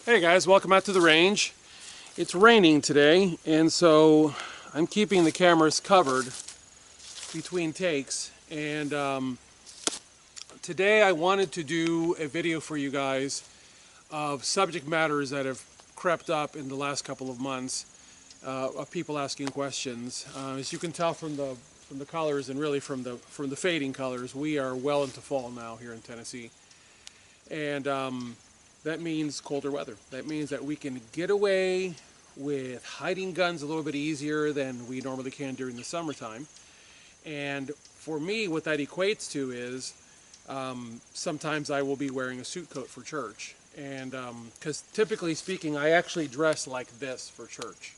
Hey guys, welcome out to the range. It's raining today, and so I'm keeping the cameras covered between takes. And today I wanted to do a video for you guys of subject matters that have crept up in the last couple of months of people asking questions. As you can tell from the colors and really from the fading colors, we are well into fall now here in Tennessee, and that means colder weather. That means that we can get away with hiding guns a little bit easier than we normally can during the summertime. And for me, what that equates to is sometimes I will be wearing a suit coat for church. And because typically speaking, I actually dress like this for church.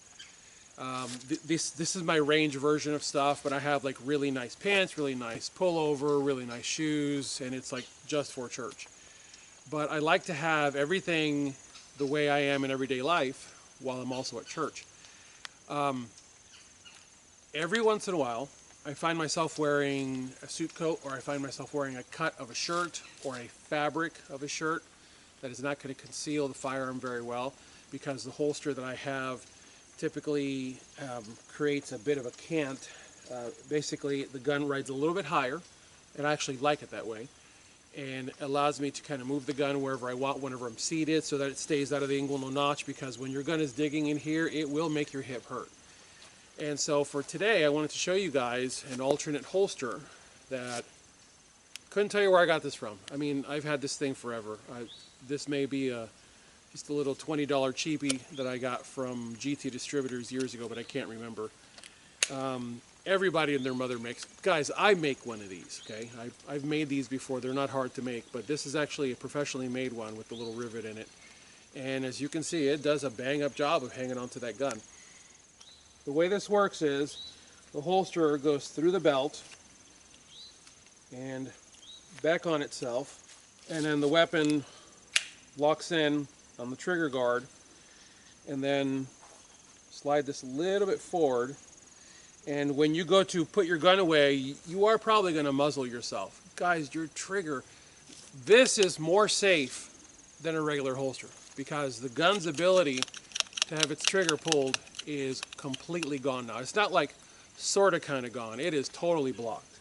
This is my range version of stuff, but I have like really nice pants, really nice pullover, really nice shoes, and it's like just for church. But I like to have everything the way I am in everyday life while I'm also at church. Every once in a while, I find myself wearing a suit coat, or I find myself wearing a cut of a shirt or a fabric of a shirt that is not going to conceal the firearm very well, because the holster that I have typically creates a bit of a cant. Basically, the gun rides a little bit higher, and I actually like it that way, and allows me to kind of move the gun wherever I want whenever I'm seated, so that it stays out of the angle no notch, because when your gun is digging in here, it will make your hip hurt. And so for today, I wanted to show you guys an alternate holster that couldn't tell you where I got this from. I mean, I've had this thing forever. This may be just a little $20 cheapie that I got from GT Distributors years ago, but I can't remember. Everybody and their mother makes. Guys, I make one of these, okay? I've made these before. They're not hard to make, but this is actually a professionally made one with the little rivet in it. And as you can see, it does a bang-up job of hanging onto that gun. The way this works is the holster goes through the belt and back on itself, and then the weapon locks in on the trigger guard, and then slide this a little bit forward. And when you go to put your gun away, you are probably going to muzzle yourself. Guys, your trigger, this is more safe than a regular holster, because the gun's ability to have its trigger pulled is completely gone now. It's not like sort of kind of gone. It is totally blocked.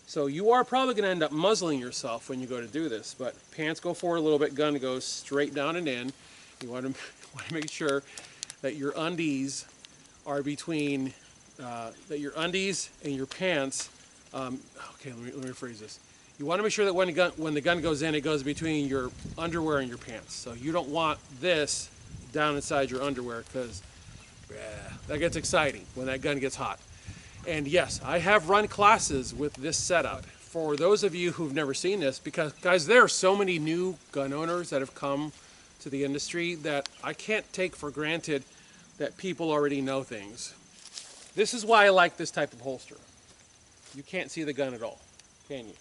So you are probably going to end up muzzling yourself when you go to do this. But pants go forward a little bit, gun goes straight down and in. You want to make sure that your undies are between that your undies and your pants, okay, let me rephrase this. You want to make sure that when the gun goes in, it goes between your underwear and your pants. So you don't want this down inside your underwear, because that gets exciting when that gun gets hot. And yes, I have run classes with this setup. For those of you who've never seen this, because guys, there are so many new gun owners that have come to the industry that I can't take for granted that people already know things. This is why I like this type of holster. You can't see the gun at all, can you?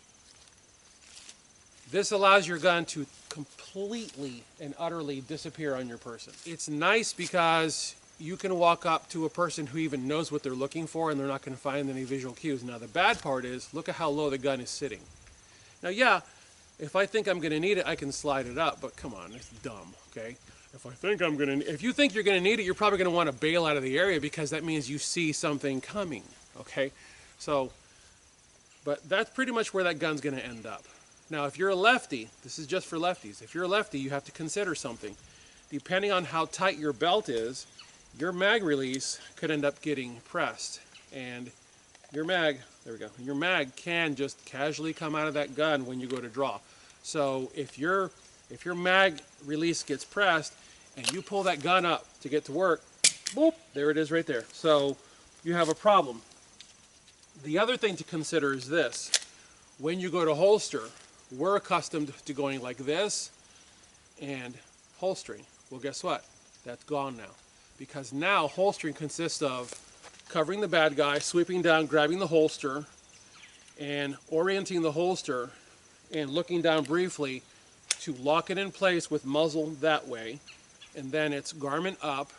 This allows your gun to completely and utterly disappear on your person. It's nice because you can walk up to a person who even knows what they're looking for, and they're not going to find any visual cues. Now, the bad part is, look at how low the gun is sitting. Now, yeah, if I think I'm going to need it, I can slide it up, but come on, it's dumb, okay? If you think you're going to need it, you're probably going to want to bail out of the area, because that means you see something coming, okay? So, but that's pretty much where that gun's going to end up. Now, if you're a lefty, this is just for lefties. If you're a lefty, you have to consider something. Depending on how tight your belt is, your mag release could end up getting pressed, and your mag, there we go, your mag can just casually come out of that gun when you go to draw. So if your mag release gets pressed and you pull that gun up to get to work, boop, there it is right there. So you have a problem. The other thing to consider is this. When you go to holster, we're accustomed to going like this and holstering. Well, guess what? That's gone now. Because now holstering consists of covering the bad guy, sweeping down, grabbing the holster, and orienting the holster and looking down briefly to lock it in place with muzzle that way, and then it's garment up,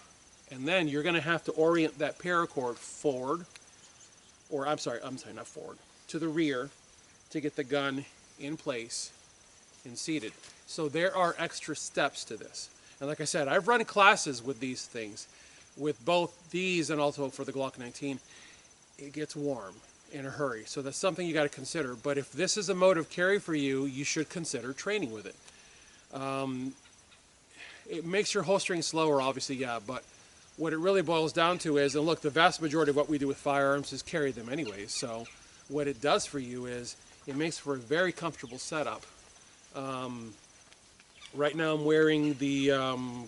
and then you're going to have to orient that paracord forward, or I'm sorry, not forward, to the rear to get the gun in place and seated. So there are extra steps to this. And like I said, I've run classes with these things, with both these and also for the Glock 19. It gets warm in a hurry, so that's something you got to consider. But if this is a mode of carry for you, you should consider training with it. It makes your holstering slower, obviously, yeah, but what it really boils down to is, and look, the vast majority of what we do with firearms is carry them anyways, so what it does for you is it makes for a very comfortable setup. Right now I'm wearing the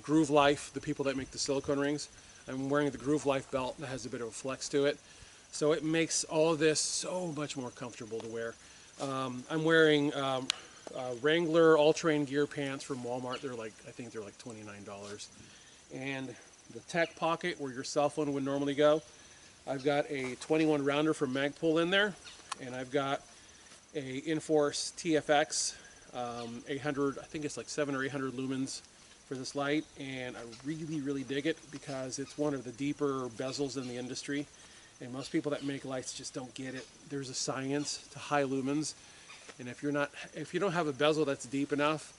Groove Life, the people that make the silicone rings. I'm wearing the Groove Life belt that has a bit of a flex to it, so it makes all of this so much more comfortable to wear. I'm wearing Wrangler all-terrain gear pants from Walmart. They're like, I think they're like $29. And the tech pocket where your cell phone would normally go, I've got a 21 rounder from Magpul in there, and I've got a Inforce TFX 800, I think it's like 700 or 800 lumens for this light, and I really dig it because it's one of the deeper bezels in the industry, and most people that make lights just don't get it. There's a science to high lumens, and if you don't have a bezel that's deep enough,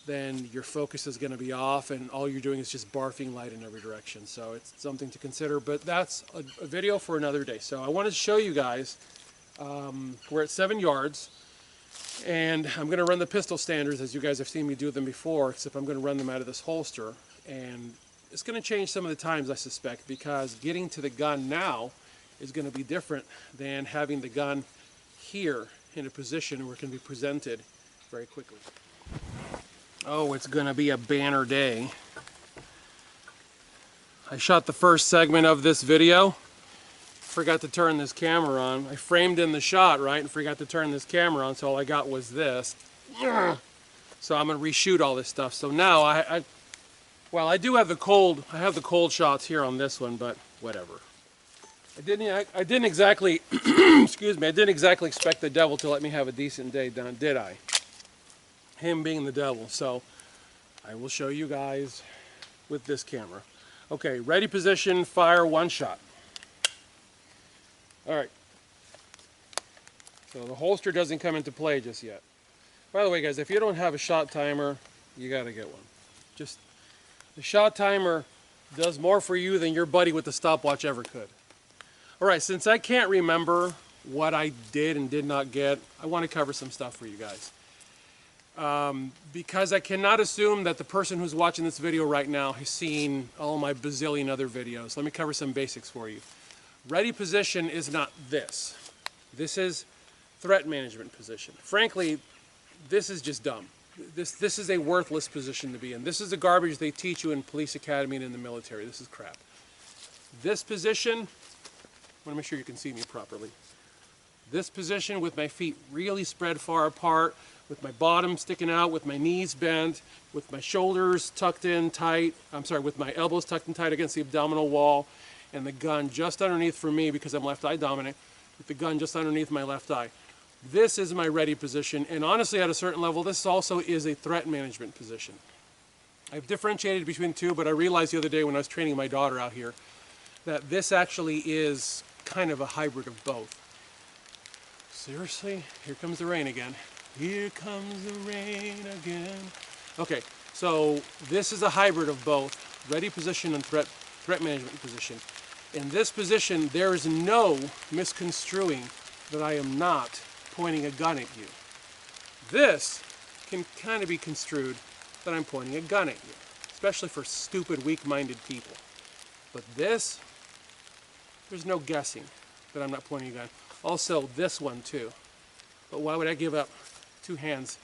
then your focus is going to be off, and all you're doing is just barfing light in every direction. So it's something to consider, but that's a video for another day. So I wanted to show you guys, we're at 7 yards, and I'm going to run the pistol standards as you guys have seen me do them before, except I'm going to run them out of this holster, and it's going to change some of the times, I suspect, because getting to the gun now is going to be different than having the gun here in a position where it can be presented very quickly. Oh, it's going to be a banner day. I shot the first segment of this video. Forgot to turn this camera on. I framed in the shot, right, and forgot to turn this camera on, so all I got was this. So I'm going to reshoot all this stuff. So now I do have the cold. I have the cold shots here on this one, but whatever. I didn't exactly excuse me. I didn't exactly expect the devil to let me have a decent day done, did I? Him being the devil. So I will show you guys with this camera. Okay, ready, position, fire, one shot. All right. So the holster doesn't come into play just yet. By the way, guys, if you don't have a shot timer, you got to get one. Just the shot timer does more for you than your buddy with the stopwatch ever could. All right, since I can't remember what I did and did not get, I want to cover some stuff for you guys. Because I cannot assume that the person who's watching this video right now has seen all my bazillion other videos. Let me cover some basics for you. Ready position is not this. This is threat management position. Frankly, this is just dumb. This is a worthless position to be in. This is the garbage they teach you in police academy and in the military. This is crap. This position, I want to make sure you can see me properly. This position with my feet really spread far apart, with my bottom sticking out, with my knees bent, with my shoulders tucked in tight, with my elbows tucked in tight against the abdominal wall, and the gun just underneath for me, because I'm left eye dominant, with the gun just underneath my left eye. This is my ready position, and honestly at a certain level this also is a threat management position. I've differentiated between two, but I realized the other day when I was training my daughter out here that this actually is kind of a hybrid of both. Seriously? Here comes the rain again. Here comes the rain again. Okay, so this is a hybrid of both ready position and threat management position. In this position, there is no misconstruing that I am not pointing a gun at you. This can kind of be construed that I'm pointing a gun at you, especially for stupid, weak-minded people. But this, there's no guessing that I'm not pointing a gun. Also, this one too. But why would I give up two hands?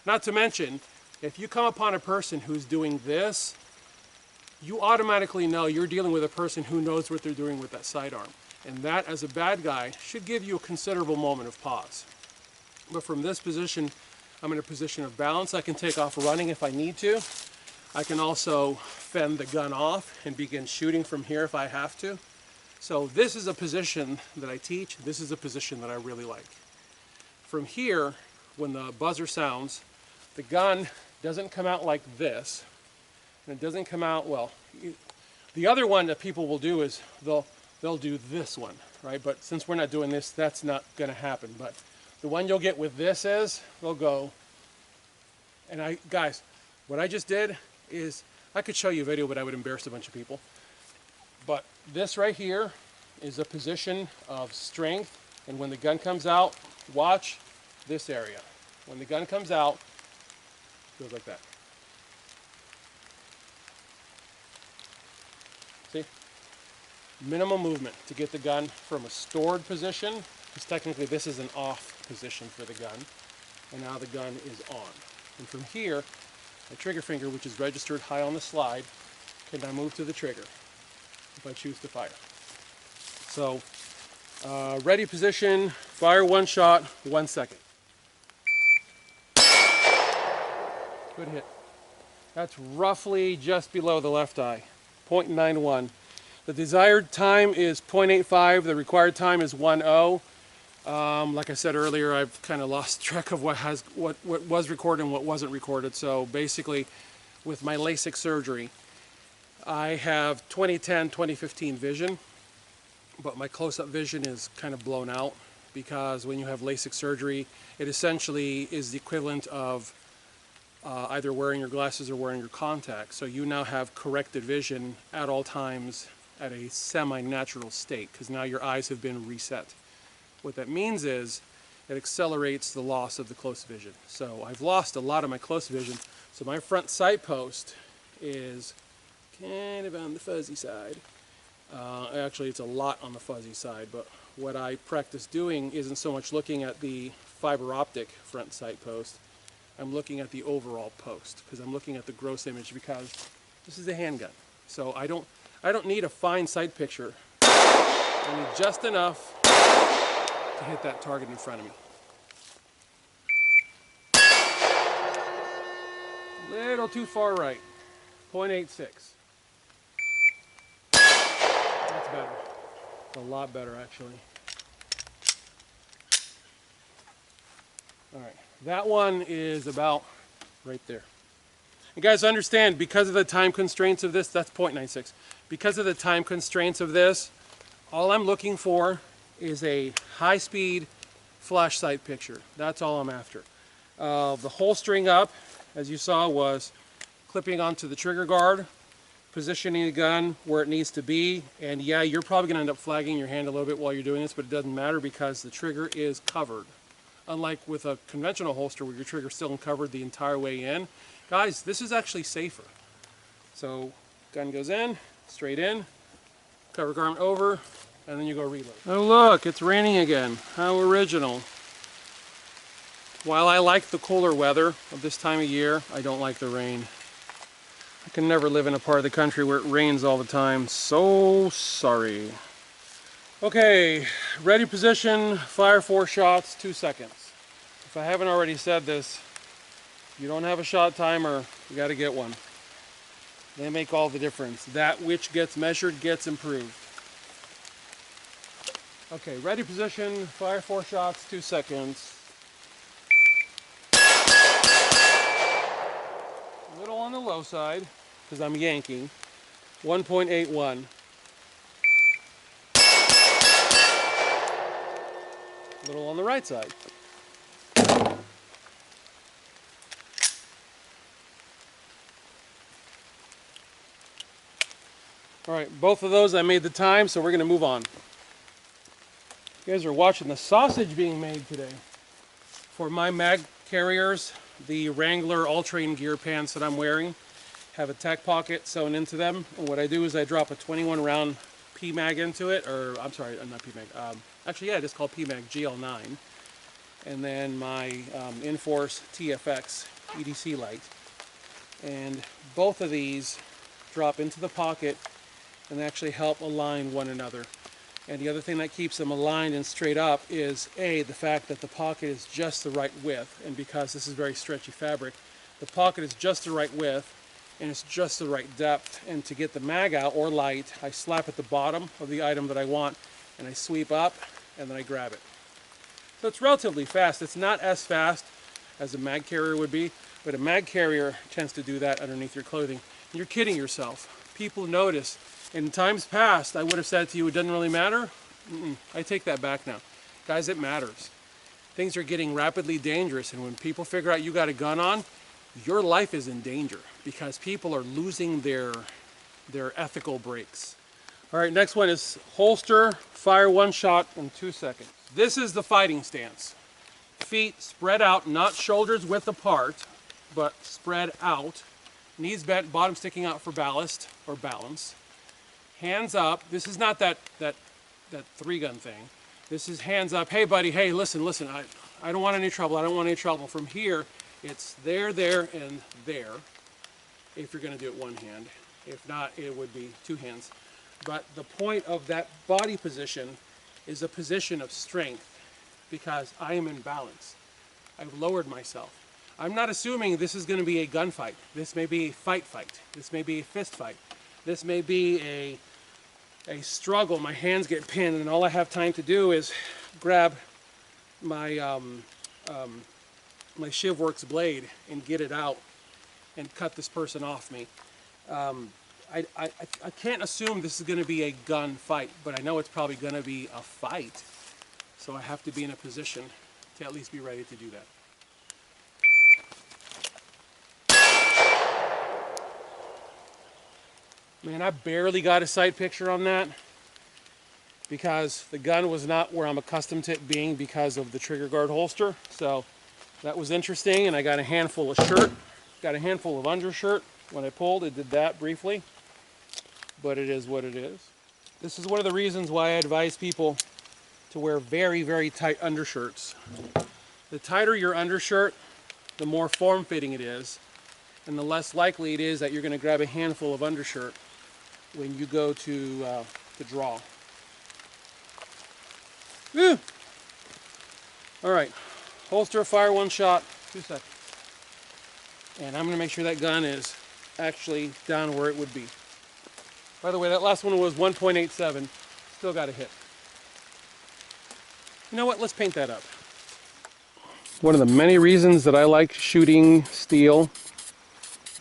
Not to mention, if you come upon a person who's doing this, you automatically know you're dealing with a person who knows what they're doing with that sidearm. And that, as a bad guy, should give you a considerable moment of pause. But from this position, I'm in a position of balance. I can take off running if I need to. I can also fend the gun off and begin shooting from here if I have to. So this is a position that I teach. This is a position that I really like. From here, when the buzzer sounds, the gun doesn't come out like this. And it doesn't come out, well, the other one that people will do is they'll do this one, right? But since we're not doing this, that's not going to happen. But the one you'll get with this is, they'll go, and guys, what I just did is, I could show you a video, but I would embarrass a bunch of people. But this right here is a position of strength, and when the gun comes out, watch this area. When the gun comes out, it goes like that. See? Minimal movement to get the gun from a stored position, because technically this is an off position for the gun, and now the gun is on. And from here, my trigger finger, which is registered high on the slide, can now move to the trigger if I choose to fire. So, ready position, fire one shot, 1 second. Good hit. That's roughly just below the left eye, 0.91. The desired time is 0.85, the required time is 1:0. Like I said earlier, I've kind of lost track of what was recorded and what wasn't recorded. So basically, with my LASIK surgery, I have 2010, 2015 vision, but my close-up vision is kind of blown out because when you have LASIK surgery, it essentially is the equivalent of either wearing your glasses or wearing your contacts. So you now have corrected vision at all times at a semi-natural state because now your eyes have been reset. What that means is it accelerates the loss of the close vision. So I've lost a lot of my close vision. So my front sight post is kind of on the fuzzy side. Actually, it's a lot on the fuzzy side, but what I practice doing isn't so much looking at the fiber optic front sight post. I'm looking at the overall post because I'm looking at the gross image because this is a handgun. So I don't need a fine sight picture. I need just enough to hit that target in front of me. Little too far right. 0.86. That's better. A lot better, actually. All right, that one is about right there. You guys understand, because of the time constraints of this, that's 0.96. Because of the time constraints of this, all I'm looking for is a high-speed flash sight picture. That's all I'm after. The holstering up, as you saw, was clipping onto the trigger guard, positioning the gun where it needs to be, and yeah, you're probably going to end up flagging your hand a little bit while you're doing this, but it doesn't matter because the trigger is covered. Unlike with a conventional holster where your trigger's still uncovered the entire way in. Guys, this is actually safer. So, gun goes in, straight in, cover garment over, and then you go reload. Oh look, it's raining again. How original. While I like the cooler weather of this time of year, I don't like the rain. I can never live in a part of the country where it rains all the time. So sorry. Okay, ready position, fire 4 shots, 2 seconds. If I haven't already said this, if you don't have a shot timer, you got to get one. They make all the difference. That which gets measured gets improved. Okay, ready position, fire 4 shots, 2 seconds. A little on the low side, because I'm yanking. 1.81. A little on the right side. Alright, both of those I made the time, so we're going to move on. You guys are watching the sausage being made today. For my mag carriers, the Wrangler all-terrain gear pants that I'm wearing have a tack pocket sewn into them. And what I do is I drop a 21 round PMag into it, or I'm sorry, not PMag. Actually, yeah, it is called PMag GL9. And then my Inforce TFX EDC light. And both of these drop into the pocket and actually help align one another. And the other thing that keeps them aligned and straight up is the fact that the pocket is just the right width, and because this is very stretchy fabric, the pocket is just the right width and it's just the right depth. And to get the mag out or light, I slap at the bottom of the item that I want and I sweep up and then I grab it. So it's relatively fast. It's not as fast as a mag carrier would be, but a mag carrier tends to do that underneath your clothing. You're kidding yourself. People notice. In times past, I would have said to you, it doesn't really matter. I take that back now. Guys, it matters. Things are getting rapidly dangerous, and when people figure out you got a gun on, your life is in danger because people are losing their ethical breaks. All right, next one is holster, fire one shot in 2 seconds. This is the fighting stance. Feet spread out, not shoulders width apart, but spread out. Knees bent, bottom sticking out for ballast or balance. Hands up. This is not that 3-gun thing. This is hands up. Hey buddy, hey, listen, I don't want any trouble. I don't want any trouble. From here, it's there, and there. If you're gonna do it one hand. If not, it would be 2 hands. But the point of that body position is a position of strength because I am in balance. I've lowered myself. I'm not assuming this is going to be a gunfight. This may be a fight. This may be a fist fight. This may be a struggle. My hands get pinned and all I have time to do is grab my my ShivWorks blade and get it out and cut this person off me. I can't assume this is going to be a gun fight, but I know it's probably going to be a fight. So I have to be in a position to at least be ready to do that. Man, I barely got a sight picture on that because the gun was not where I'm accustomed to it being because of the trigger guard holster. So that was interesting, and I got a handful of shirt, got a handful of undershirt. When I pulled, it did that briefly. But it is what it is. This is one of the reasons why I advise people to wear very, very tight undershirts. The tighter your undershirt, the more form-fitting it is, and the less likely it is that you're going to grab a handful of undershirt when you go to draw. Woo! All right, holster, fire one shot, 2 seconds. And I'm going to make sure that gun is actually down where it would be. By the way, that last one was 1.87. Still got a hit. You know what? Let's paint that up. One of the many reasons that I like shooting steel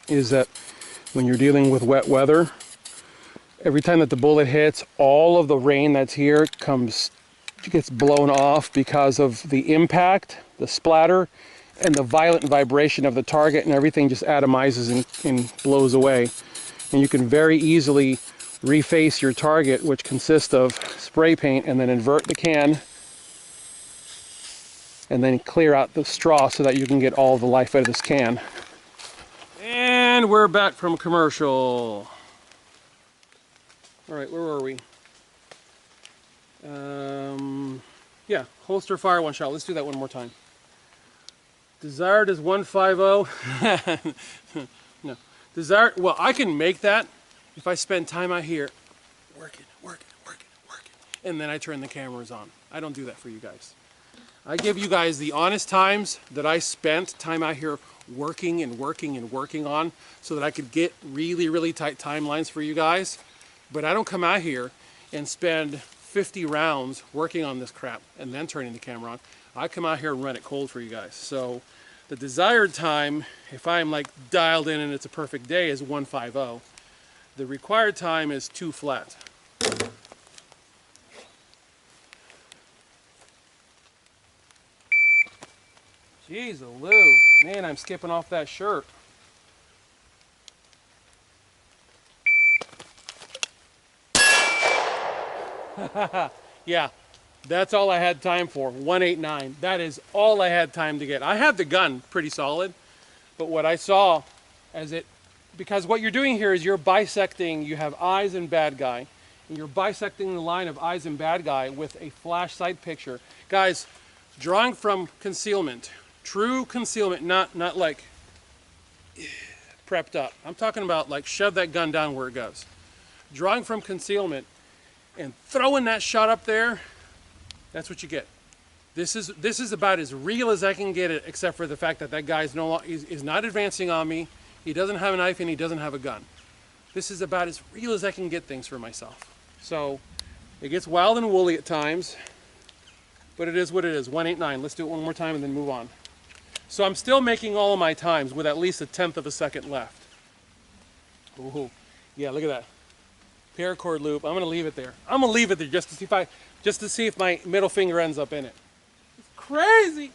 is that when you're dealing with wet weather, every time that the bullet hits, all of the rain that's here gets blown off because of the impact, the splatter, and the violent vibration of the target, and everything just atomizes and blows away. And you can very easily reface your target, which consists of spray paint, and then invert the can and then clear out the straw so that you can get all the life out of this can. And we're back from commercial. All right, where were we? Yeah, holster, fire one shot. Let's do that one more time. Desired is 150. No. Desired, well, I can make that if I spend time out here working, and then I turn the cameras on. I don't do that for you guys. I give you guys the honest times that I spent time out here working on so that I could get really, really tight timelines for you guys. But I don't come out here and spend 50 rounds working on this crap and then turning the camera on. I come out here and run it cold for you guys. So the desired time, if I'm like dialed in and it's a perfect day, is 150. The required time is 2 flat. Jeez, Lou, man, I'm skipping off that shirt. Yeah, that's all I had time for, 189. That is all I had time to get. I have the gun pretty solid, but what I saw as it, because what you're doing here is you're bisecting, you have eyes and bad guy, and you're bisecting the line of eyes and bad guy with a flash sight picture. Guys, drawing from concealment, true concealment, not like prepped up. I'm talking about like shove that gun down where it goes. Drawing from concealment and throwing that shot up there, that's what you get. This is about as real as I can get it, except for the fact that that guy is not advancing on me. He doesn't have a knife and he doesn't have a gun. This is about as real as I can get things for myself. So it gets wild and woolly at times, but it is what it is. 189. Let's do it one more time and then move on. So I'm still making all of my times with at least 1/10 of a second left. Ooh, yeah, look at that. Paracord loop. I'm gonna leave it there. I'm gonna leave it there just to see if my middle finger ends up in it. It's crazy.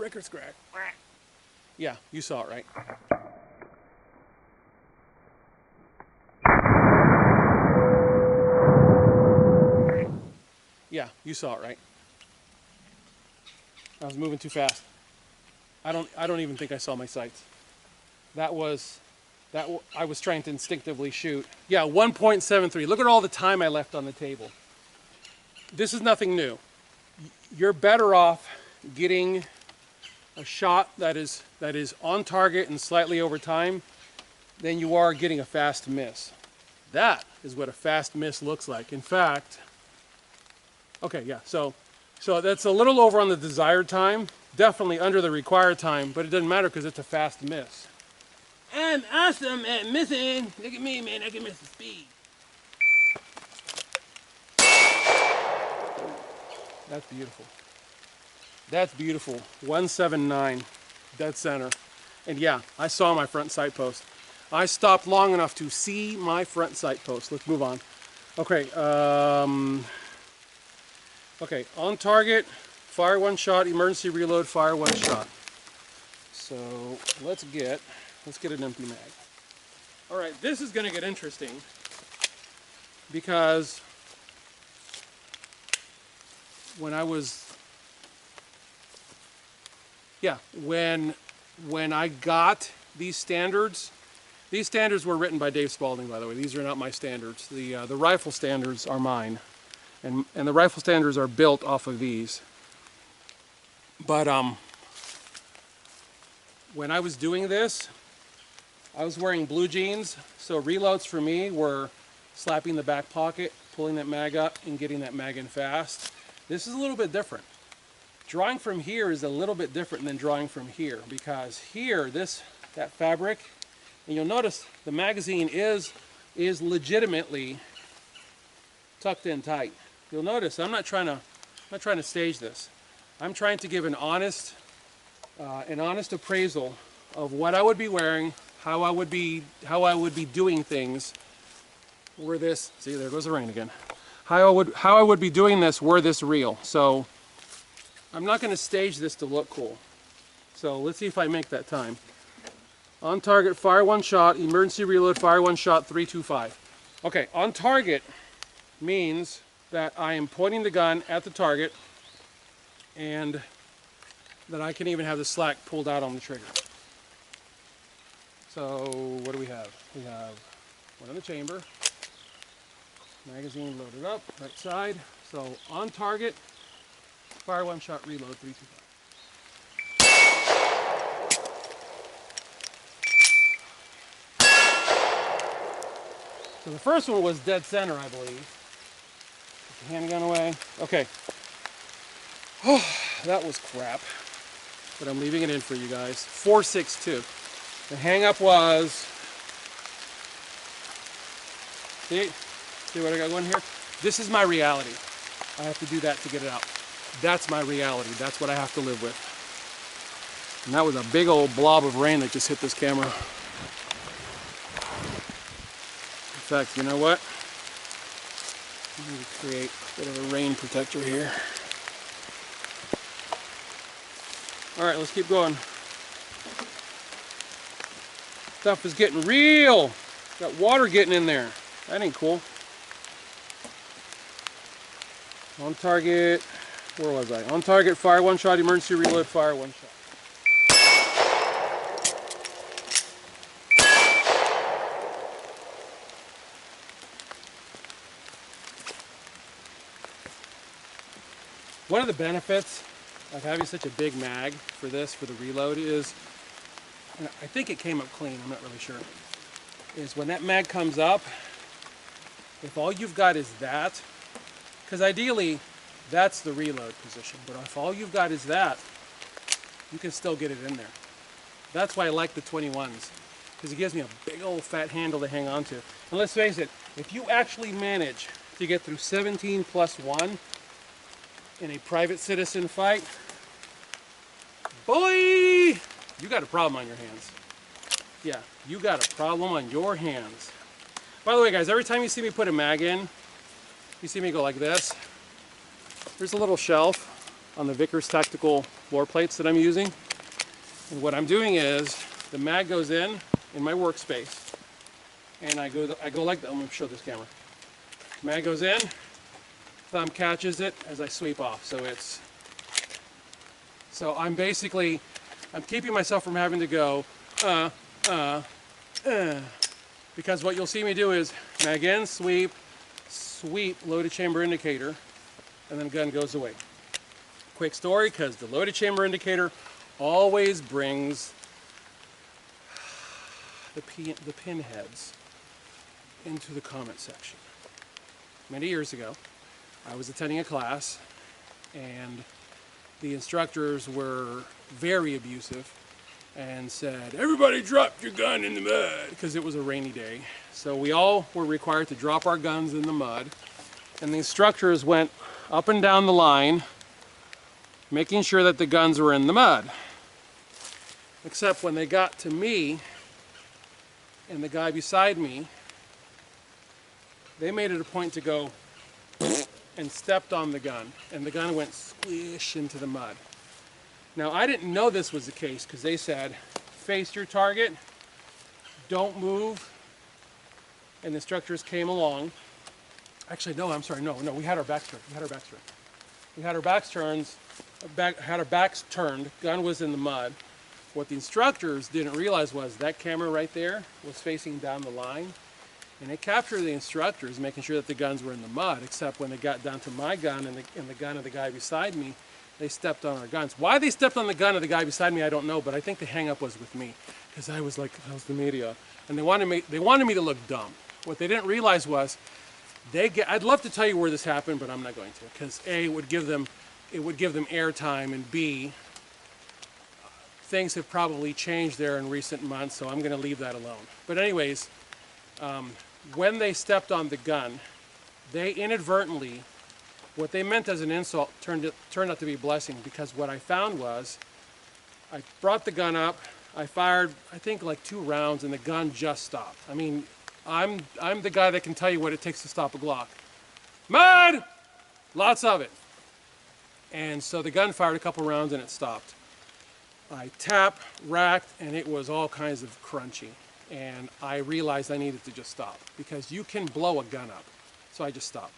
record scratch. Yeah, you saw it, right? Yeah, you saw it, right? I was moving too fast. I don't even think I saw my sights. I was trying to instinctively shoot. Yeah, 1.73. Look at all the time I left on the table. This is nothing new. You're better off getting a shot that is on target and slightly over time than you are getting a fast miss. That is what a fast miss looks like. In fact, okay, yeah, so that's a little over on the desired time, definitely under the required time, but it doesn't matter because it's a fast miss. I'm awesome at missing. Look at me, man, I can miss the speed. That's beautiful. That's beautiful. 179, dead center. And yeah, I saw my front sight post. I stopped long enough to see my front sight post. Let's move on. Okay, okay, on target, fire one shot, emergency reload, fire one shot. So let's get an empty mag. All right, this is going to get interesting because when I got these standards were written by Dave Spalding, by the way. These are not my standards. The rifle standards are mine, and the rifle standards are built off of these. But when I was doing this, I was wearing blue jeans, so reloads for me were slapping the back pocket, pulling that mag up, and getting that mag in fast. This is a little bit different. Drawing from here is a little bit different than drawing from here, because here, that fabric, and you'll notice the magazine is legitimately tucked in tight. You'll notice I'm not trying to stage this. I'm trying to give an honest appraisal of what I would be wearing, how I would be doing things. Were this, see, there goes the rain again. How I would be doing this were this real. So I'm not going to stage this to look cool. So let's see if I make that time. On target, fire one shot, emergency reload, fire one shot, 325. Okay, on target means that I am pointing the gun at the target and that I can even have the slack pulled out on the trigger. So what do we have? We have one in the chamber, magazine loaded up, right side. So on target, fire one shot, reload, 325. So the first one was dead center, I believe. Put the handgun away. Okay. Oh, that was crap. But I'm leaving it in for you guys. 4.62. The hang up was, see what I got going here? This is my reality. I have to do that to get it out. That's my reality. That's what I have to live with. And that was a big old blob of rain that just hit this camera. In fact, you know what? I'm going to create a bit of a rain protector here. Alright, let's keep going. Stuff is getting real. Got water getting in there. That ain't cool. On target, where was I? On target, fire one shot, emergency reload, fire one shot. One of the benefits of having such a big mag for this, for the reload, is, and I think it came up clean, I'm not really sure, is when that mag comes up, if all you've got is that, because ideally that's the reload position, but if all you've got is that, you can still get it in there. That's why I like the 21s, because it gives me a big old fat handle to hang on to. And let's face it, if you actually manage to get through 17 plus 1 in a private citizen fight, boy, you got a problem on your hands. Yeah, you got a problem on your hands. By the way, guys, every time you see me put a mag in, you see me go like this. There's a little shelf. on the Vickers tactical floor plates that I'm using. And what I'm doing is the mag goes in my workspace, and I go like that. I'm going to show this camera. Mag goes in, thumb catches it as I sweep off. So I'm keeping myself from having to go because what you'll see me do is mag in, sweep, loaded chamber indicator, and then the gun goes away. Quick story, because the loaded chamber indicator always brings the pinheads into the comment section. Many years ago, I was attending a class, and the instructors were very abusive and said, everybody drop your gun in the mud, because it was a rainy day. So we all were required to drop our guns in the mud, and the instructors went up and down the line making sure that the guns were in the mud. Except when they got to me and the guy beside me, they made it a point to go and stepped on the gun, and the gun went squish into the mud. Now, I didn't know this was the case because they said, face your target, don't move, and the instructors came along. Actually, no, I'm sorry, no, we had our backs turned. We had our backs turned, gun was in the mud. What the instructors didn't realize was that camera right there was facing down the line, and it captured the instructors making sure that the guns were in the mud, except when they got down to my gun and the gun of the guy beside me, they stepped on our guns. Why they stepped on the gun of the guy beside me, I don't know, but I think the hang up was with me, because I was the media, and they wanted me to look dumb. What they didn't realize was, I'd love to tell you where this happened, but I'm not going to, because A, it would give them airtime, and B, things have probably changed there in recent months, so I'm going to leave that alone. But anyways, when they stepped on the gun, they inadvertently, what they meant as an insult turned out to be a blessing, because what I found was, I brought the gun up, I fired, I think like 2 rounds, and the gun just stopped. I mean, I'm the guy that can tell you what it takes to stop a Glock. Mud! Lots of it. And so the gun fired a couple rounds and it stopped. I tapped, racked, and it was all kinds of crunchy. And I realized I needed to just stop, because you can blow a gun up. So I just stopped.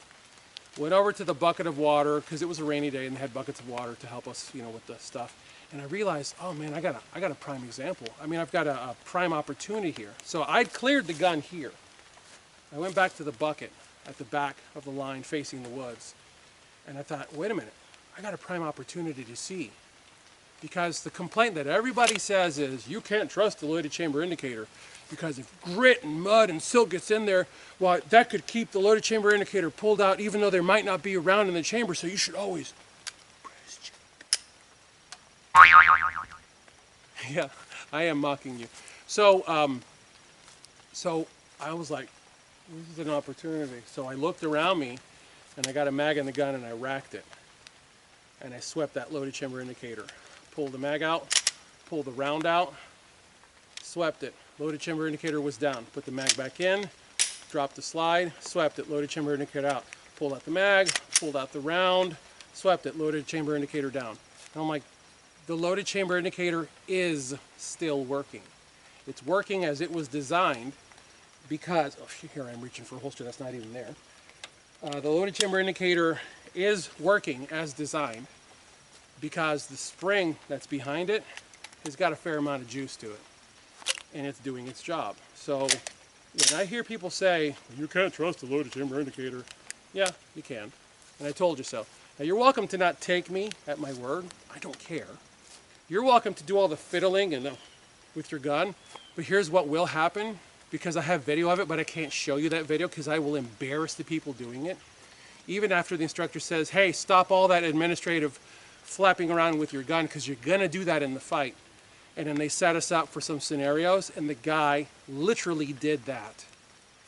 Went over to the bucket of water, because it was a rainy day and they had buckets of water to help us, with the stuff. And I realized, oh man, I got a prime example. I mean, I've got a prime opportunity here. So I'd cleared the gun here. I went back to the bucket at the back of the line facing the woods. And I thought, wait a minute, I got a prime opportunity to see. Because the complaint that everybody says is, you can't trust the loaded chamber indicator, because if grit and mud and silt gets in there, well, that could keep the loaded chamber indicator pulled out even though there might not be a round in the chamber, so you should always press check. Yeah, I am mocking you. So I was like, this is an opportunity. So I looked around me, and I got a mag in the gun, and I racked it. And I swept that loaded chamber indicator. Pulled the mag out, pulled the round out, swept it. Loaded chamber indicator was down. Put the mag back in, dropped the slide, swept it. Loaded chamber indicator out. Pulled out the mag, pulled out the round, swept it. Loaded chamber indicator down. And I'm like, the loaded chamber indicator is still working. It's working as it was designed, because, oh, here I am reaching for a holster that's not even there. The loaded chamber indicator is working as designed, because the spring that's behind it has got a fair amount of juice to it, and it's doing its job. So when I hear people say, you can't trust the loaded chamber indicator, yeah, you can, and I told you so. Now, you're welcome to not take me at my word. I don't care. You're welcome to do all the fiddling and with your gun, but here's what will happen, because I have video of it, but I can't show you that video because I will embarrass the people doing it. Even after the instructor says, hey, stop all that administrative flapping around with your gun, because you're going to do that in the fight. And then they set us up for some scenarios, and the guy literally did that.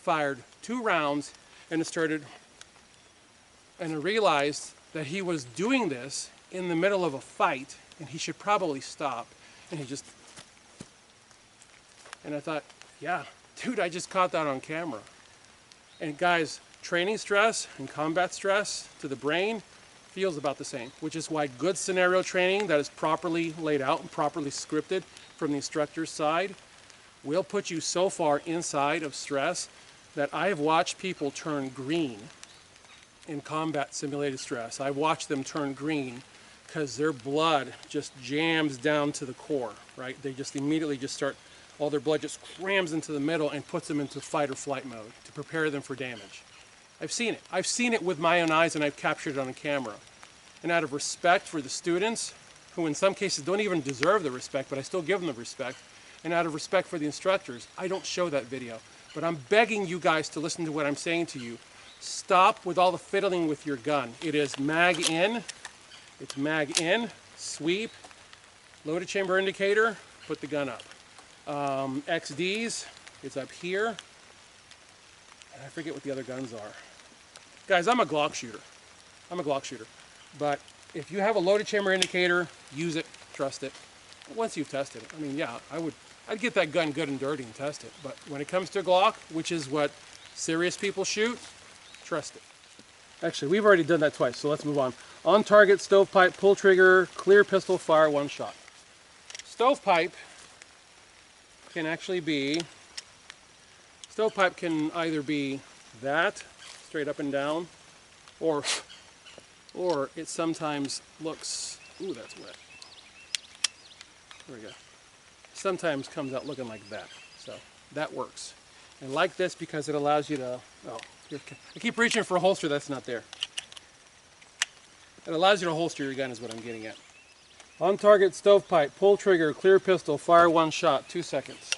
Fired 2 rounds, and I realized that he was doing this in the middle of a fight, and he should probably stop. And I thought, yeah, dude, I just caught that on camera. And guys, training stress and combat stress to the brain feels about the same, which is why good scenario training that is properly laid out and properly scripted from the instructor's side will put you so far inside of stress that I have watched people turn green in combat simulated stress. I've watched them turn green because their blood just jams down to the core, right? They just immediately just start, all their blood just crams into the middle and puts them into fight or flight mode to prepare them for damage. I've seen it. I've seen it with my own eyes, and I've captured it on a camera. And out of respect for the students, who in some cases don't even deserve the respect, but I still give them the respect, and out of respect for the instructors, I don't show that video. But I'm begging you guys to listen to what I'm saying to you. Stop with all the fiddling with your gun. It is mag in, it's mag in, sweep, loaded chamber indicator, put the gun up. XDs, it's up here. And I forget what the other guns are. Guys, I'm a Glock shooter. I'm a Glock shooter. But if you have a loaded chamber indicator, use it, trust it. Once you've tested it, I mean, yeah, I'd get that gun good and dirty and test it. But when it comes to Glock, which is what serious people shoot, trust it. Actually, we've already done that twice, so let's move on. On target, stovepipe, pull trigger, clear pistol, fire one shot. Stovepipe can actually be, stovepipe can either be that, straight up and down, or it sometimes looks, ooh, that's wet. There we go. Sometimes comes out looking like that. So that works. And like this because it allows you to, I keep reaching for a holster that's not there. It allows you to holster your gun is what I'm getting at. On target, stovepipe, pull trigger, clear pistol, fire one shot, 2 seconds.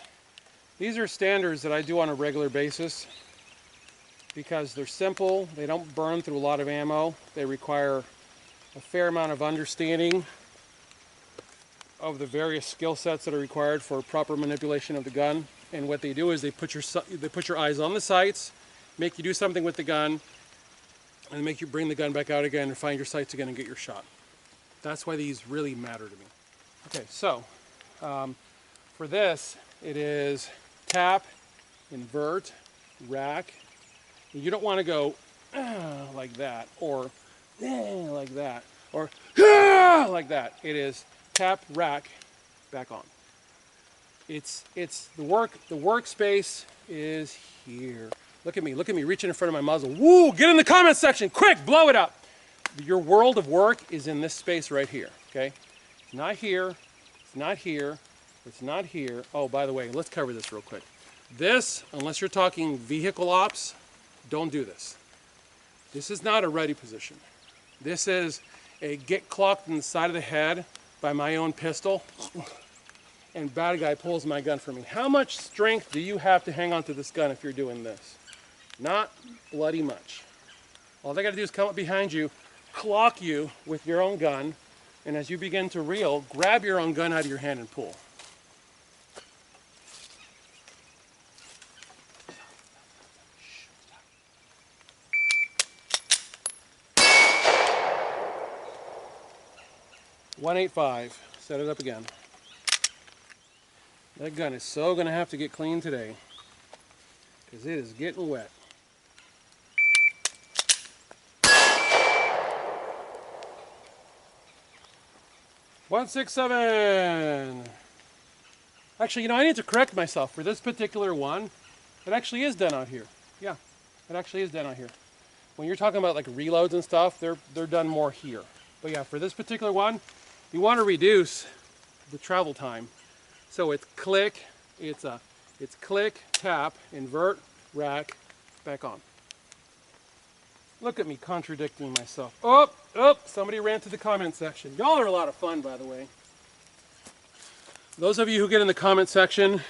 These are standards that I do on a regular basis because they're simple, they don't burn through a lot of ammo, they require a fair amount of understanding of the various skill sets that are required for proper manipulation of the gun. And what they do is they put your eyes on the sights, make you do something with the gun, and make you bring the gun back out again and find your sights again and get your shot. That's why these really matter to me. Okay, so for this, it is tap, invert, rack. You don't want to go like that, or like that, or like that. It is tap, rack, back on. It's the workspace is here. Look at me reaching in front of my muzzle. Woo, get in the comment section, quick, blow it up. Your world of work is in this space right here, okay? It's not here, it's not here, it's not here. Oh, by the way, let's cover this real quick. This, unless you're talking vehicle ops, don't do this. This is not a ready position. This is a get clocked in the side of the head by my own pistol, and bad guy pulls my gun from me. How much strength do you have to hang on to this gun if you're doing this? Not bloody much. All they got to do is come up behind you, clock you with your own gun, and as you begin to reel, grab your own gun out of your hand and pull. .185. Set it up again. That gun is so going to have to get clean today because it is getting wet. .167. Actually, you know, I need to correct myself. For this particular one, it actually is done out here. Yeah, it actually is done out here. When you're talking about like reloads and stuff, they're done more here. But yeah, for this particular one, you want to reduce the travel time. So it's click, it's click, tap, invert, rack, back on. Look at me contradicting myself. Oh, somebody ran to the comment section. Y'all are a lot of fun, by the way. Those of you who get in the comment section,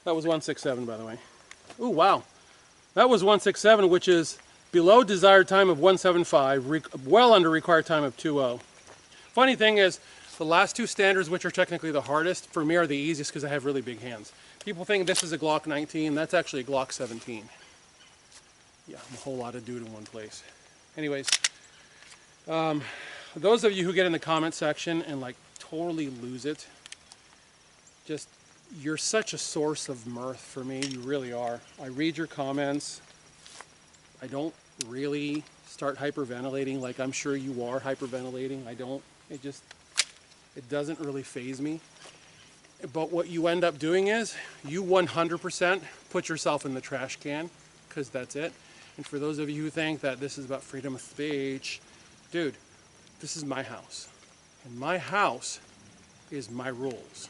that was 167, by the way. Ooh, wow. That was 167, which is below desired time of 175, well under required time of 20. Funny thing is, the last two standards, which are technically the hardest, for me are the easiest because I have really big hands. People think this is a Glock 19, that's actually a Glock 17. Yeah, I'm a whole lot of dude in one place. Anyways, those of you who get in the comment section and like totally lose it, just, you're such a source of mirth for me, you really are. I read your comments. I don't really start hyperventilating like I'm sure you are hyperventilating. I don't. It doesn't really faze me. But what you end up doing is you 100% put yourself in the trash can, because that's it. And for those of you who think that this is about freedom of speech, dude, this is my house. And my house is my rules.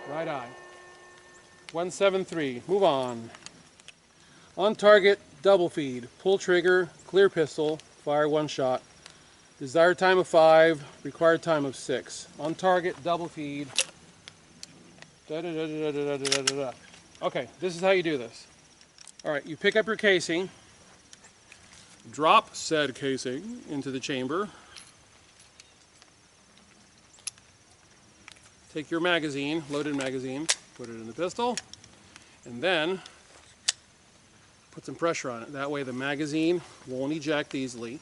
Right eye. 173. Move on. On target, double feed. Pull trigger, clear pistol, fire one shot. Desired time of 5, required time of 6. On target, double feed. Okay, this is how you do this. All right, you pick up your casing, drop said casing into the chamber, take your magazine, loaded magazine, put it in the pistol, and then put some pressure on it. That way the magazine won't eject easily.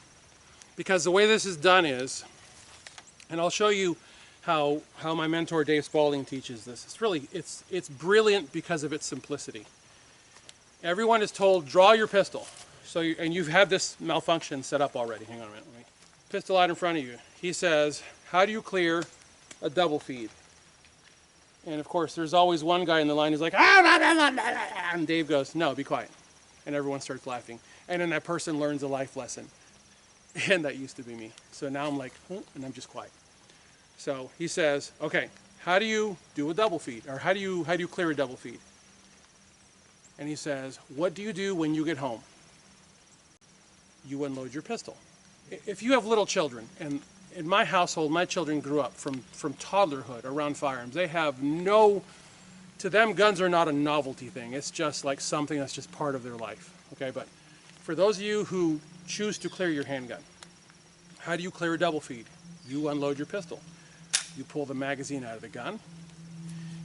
Because the way this is done is, and I'll show you how my mentor Dave Spalding teaches this. It's brilliant because of its simplicity. Everyone is told, draw your pistol. And you've had this malfunction set up already. Hang on a minute. Pistol out in front of you. He says, how do you clear a double feed? And of course, there's always one guy in the line who's like, ah, and Dave goes, no, be quiet. And everyone starts laughing. And then that person learns a life lesson. And that used to be me. So now I'm like, and I'm just quiet. So he says, okay, how do you do a double feed? Or how do you clear a double feed? And he says, what do you do when you get home? You unload your pistol. If you have little children, and in my household, my children grew up from toddlerhood around firearms. They have no, to them, guns are not a novelty thing. It's just like something that's just part of their life. Okay, but for those of you who choose to clear your handgun, how do you clear a double feed? You unload your pistol. You pull the magazine out of the gun.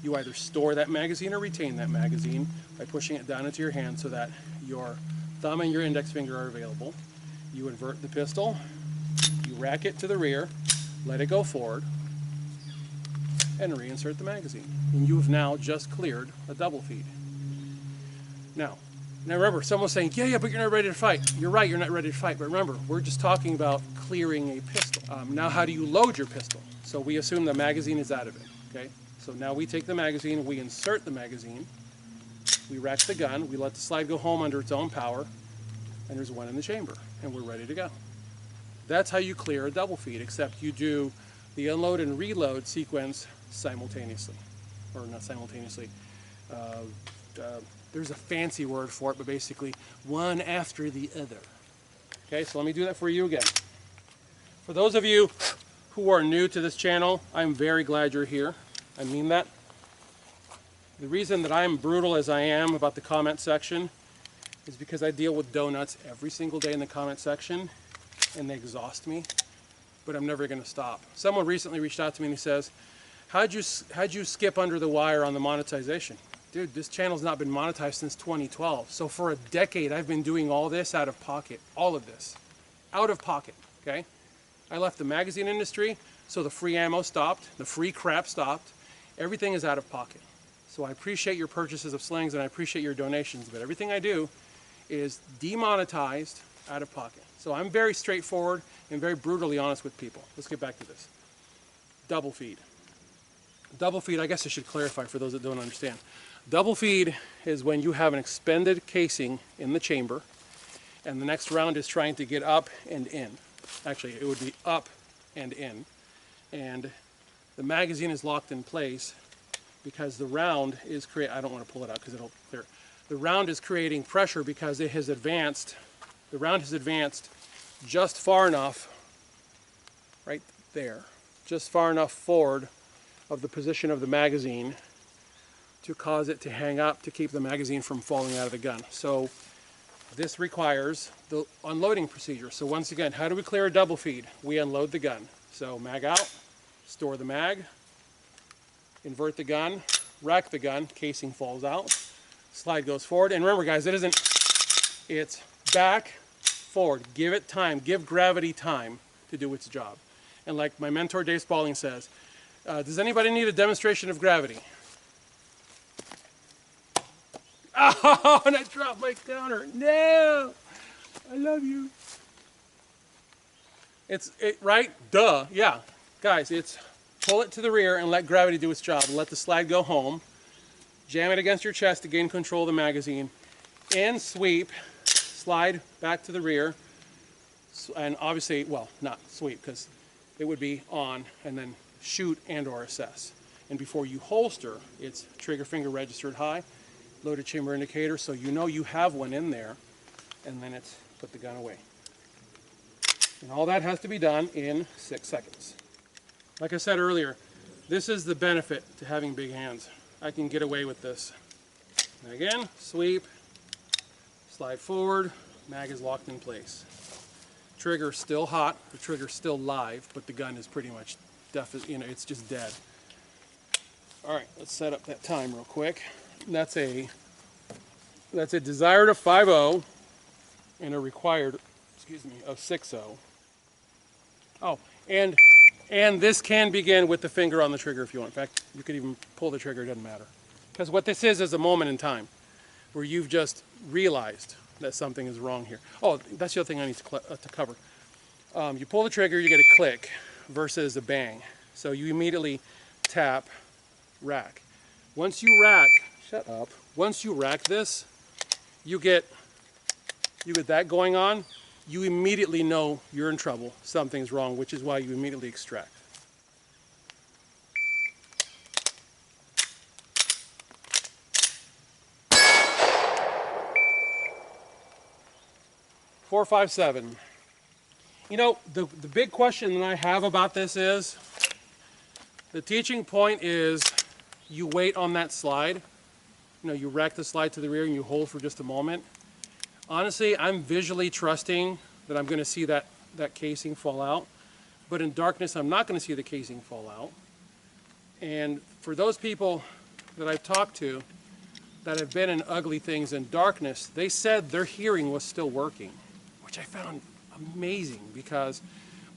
You either store that magazine or retain that magazine by pushing it down into your hand so that your thumb and your index finger are available. You invert the pistol, you rack it to the rear, let it go forward, and reinsert the magazine. And you have now just cleared a double feed. Now remember, someone's saying, yeah, but you're not ready to fight. You're right, you're not ready to fight. But remember, we're just talking about clearing a pistol. Now, how do you load your pistol? So we assume the magazine is out of it, okay? So now we take the magazine, we insert the magazine, we rack the gun, we let the slide go home under its own power, and there's one in the chamber, and we're ready to go. That's how you clear a double feed, except you do the unload and reload sequence simultaneously. Or not simultaneously. There's a fancy word for it, but basically one after the other. Okay, so let me do that for you again. For those of you who are new to this channel, I'm very glad you're here. I mean that. The reason that I'm brutal as I am about the comment section is because I deal with donuts every single day in the comment section, and they exhaust me, but I'm never going to stop. Someone recently reached out to me and he says, how'd you skip under the wire on the monetization? Dude, this channel's not been monetized since 2012. So for a decade, I've been doing all this out of pocket. All of this. Out of pocket, okay? I left the magazine industry, so the free ammo stopped. The free crap stopped. Everything is out of pocket. So I appreciate your purchases of slings and I appreciate your donations, but everything I do is demonetized out of pocket. So I'm very straightforward and very brutally honest with people. Let's get back to this. Double feed. Double feed, I guess I should clarify for those that don't understand. Double feed is when you have an expended casing in the chamber and the next round is trying to get up and in. Actually, it would be up and in. And the magazine is locked in place because the round is I don't want to pull it out because it'll clear. The round is creating pressure because it has advanced. The round has advanced just far enough, right there, just far enough forward of the position of the magazine to cause it to hang up to keep the magazine from falling out of the gun. So this requires the unloading procedure. So once again, how do we clear a double feed? We unload the gun. So mag out, store the mag, invert the gun, rack the gun, casing falls out, slide goes forward. And remember guys, it's back, forward. Give it time, give gravity time to do its job. And like my mentor Dave Spalding says, does anybody need a demonstration of gravity? Oh, and I dropped my counter. No, I love you. Right? Duh. Yeah. Guys, it's pull it to the rear and let gravity do its job. Let the slide go home. Jam it against your chest to gain control of the magazine. And sweep. Slide back to the rear. And obviously, well, not sweep because it would be on, and then shoot and or assess. And before you holster, it's trigger finger registered high, loaded chamber indicator, so you know you have one in there, and then it's put the gun away. And all that has to be done in 6 seconds. Like I said earlier, this is the benefit to having big hands. I can get away with this. And again, sweep, slide forward, mag is locked in place. Trigger still hot, the trigger's still live, but the gun is pretty much it's just dead. All right, let's set up that time real quick. That's a desired of 5.0 and a required, of 6.0. Oh, and this can begin with the finger on the trigger if you want. In fact, you could even pull the trigger, it doesn't matter. Because what this is a moment in time where you've just realized that something is wrong here. Oh, that's the other thing I need to cover. You pull the trigger, you get a click versus a bang. So you immediately tap rack. Once you rack, shut up. Once you rack this, you get that going on, you immediately know you're in trouble. Something's wrong, which is why you immediately extract. Four, 5, 7. You know, the big question that I have about this is, the teaching point is you wait on that slide. You know, you rack the slide to the rear and you hold for just a moment. Honestly, I'm visually trusting that I'm going to see that casing fall out. But in darkness, I'm not going to see the casing fall out. And for those people that I've talked to that have been in ugly things in darkness, they said their hearing was still working, which I found amazing because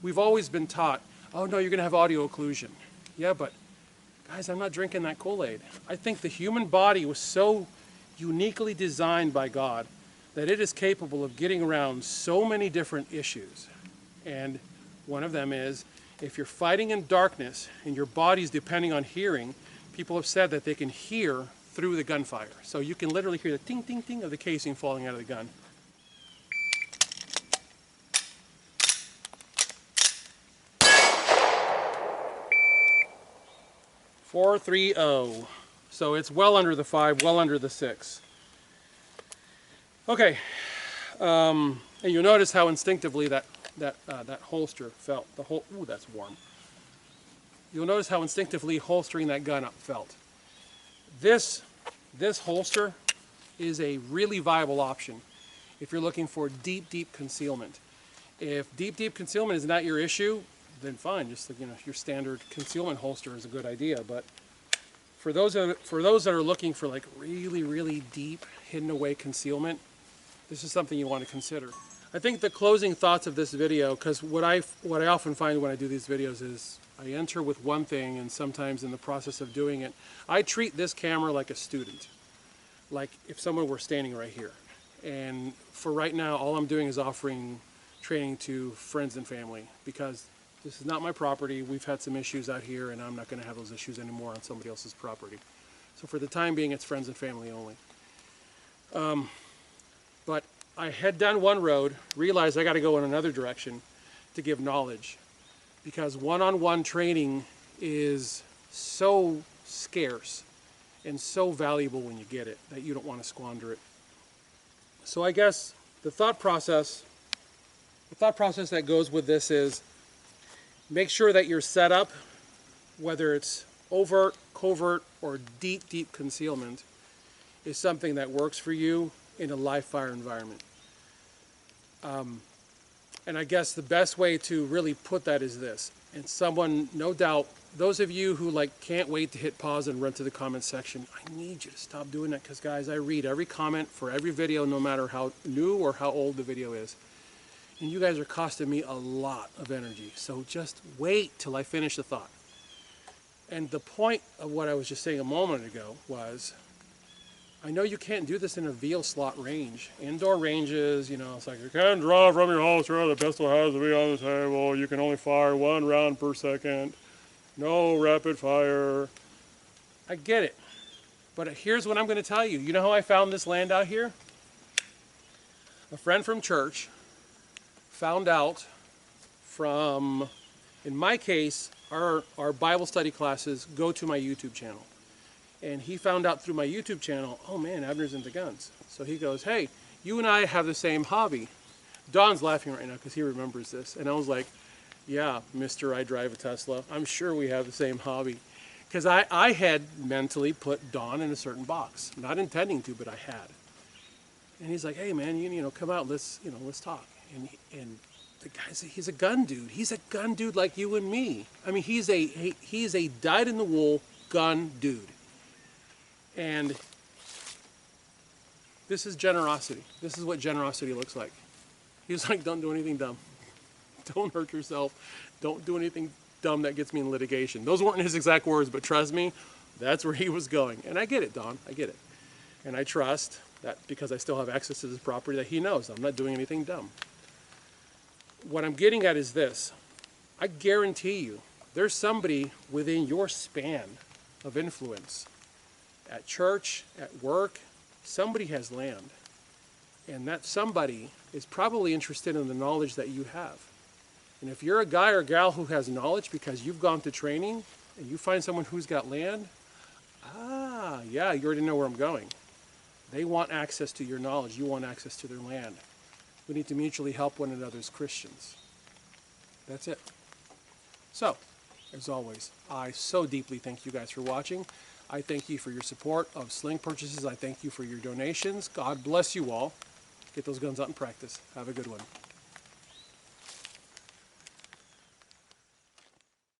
we've always been taught, oh no, you're going to have audio occlusion. Yeah, but guys, I'm not drinking that Kool-Aid. I think the human body was so uniquely designed by God that it is capable of getting around so many different issues. And one of them is, if you're fighting in darkness and your body's depending on hearing, people have said that they can hear through the gunfire. So you can literally hear the ting, ting, ting of the casing falling out of the gun. 4.30. So it's well under the 5, well under the 6. Okay, and you'll notice how instinctively that holster felt. Ooh, that's warm. You'll notice how instinctively holstering that gun up felt. This holster is a really viable option if you're looking for deep, deep concealment. If deep concealment is not your issue, then fine. Just your standard concealment holster is a good idea. But for those that are looking for like really, really deep, hidden away concealment, this is something you want to consider. I think the closing thoughts of this video, because what I often find when I do these videos is I enter with one thing, and sometimes in the process of doing it, I treat this camera like a student, like if someone were standing right here. And for right now, all I'm doing is offering training to friends and family, because this is not my property. We've had some issues out here, and I'm not going to have those issues anymore on somebody else's property. So for the time being, it's friends and family only. But I head down one road, realize I got to go in another direction to give knowledge, because one-on-one training is so scarce and so valuable when you get it that you don't want to squander it. So I guess the thought process that goes with this is, make sure that your setup, whether it's overt, covert, or deep, deep concealment, is something that works for you in a live fire environment. And I guess the best way to really put that is this. And someone, no doubt, those of you who can't wait to hit pause and run to the comment section, I need you to stop doing that, because guys, I read every comment for every video, no matter how new or how old the video is. And you guys are costing me a lot of energy. So just wait till I finish the thought. And the point of what I was just saying a moment ago was, I know you can't do this in a veal slot range. Indoor ranges, you know, it's like you can't draw from your holster, the pistol has to be on the table, you can only fire 1 round per second, no rapid fire. I get it. But here's what I'm going to tell you. You know how I found this land out here? A friend from church found out from, in my case, our Bible study classes go to my YouTube channel. And he found out through my YouTube channel, oh man, Abner's into guns. So he goes, hey, you and I have the same hobby. Don's laughing right now because he remembers this. And I was like, yeah, mister, I drive a Tesla. I'm sure we have the same hobby. Because I had mentally put Don in a certain box. Not intending to, but I had. And he's like, hey man, you know, come out, let's talk. And the guy's he's a gun dude. He's a gun dude like you and me. I mean, he's a dyed-in-the-wool gun dude. And this is generosity. This is what generosity looks like. He was like, don't do anything dumb. Don't hurt yourself. Don't do anything dumb that gets me in litigation. Those weren't his exact words, but trust me, that's where he was going. And I get it, Don. I get it. And I trust that because I still have access to this property that he knows I'm not doing anything dumb. What I'm getting at is this. I guarantee you, there's somebody within your span of influence at church, at work, somebody has land. And that somebody is probably interested in the knowledge that you have. And if you're a guy or gal who has knowledge because you've gone to training and you find someone who's got land, yeah, you already know where I'm going. They want access to your knowledge. You want access to their land. We need to mutually help one another as Christians. That's it. So, as always, I so deeply thank you guys for watching. I thank you for your support of sling purchases. I thank you for your donations. God bless you all. Get those guns out and practice. Have a good one.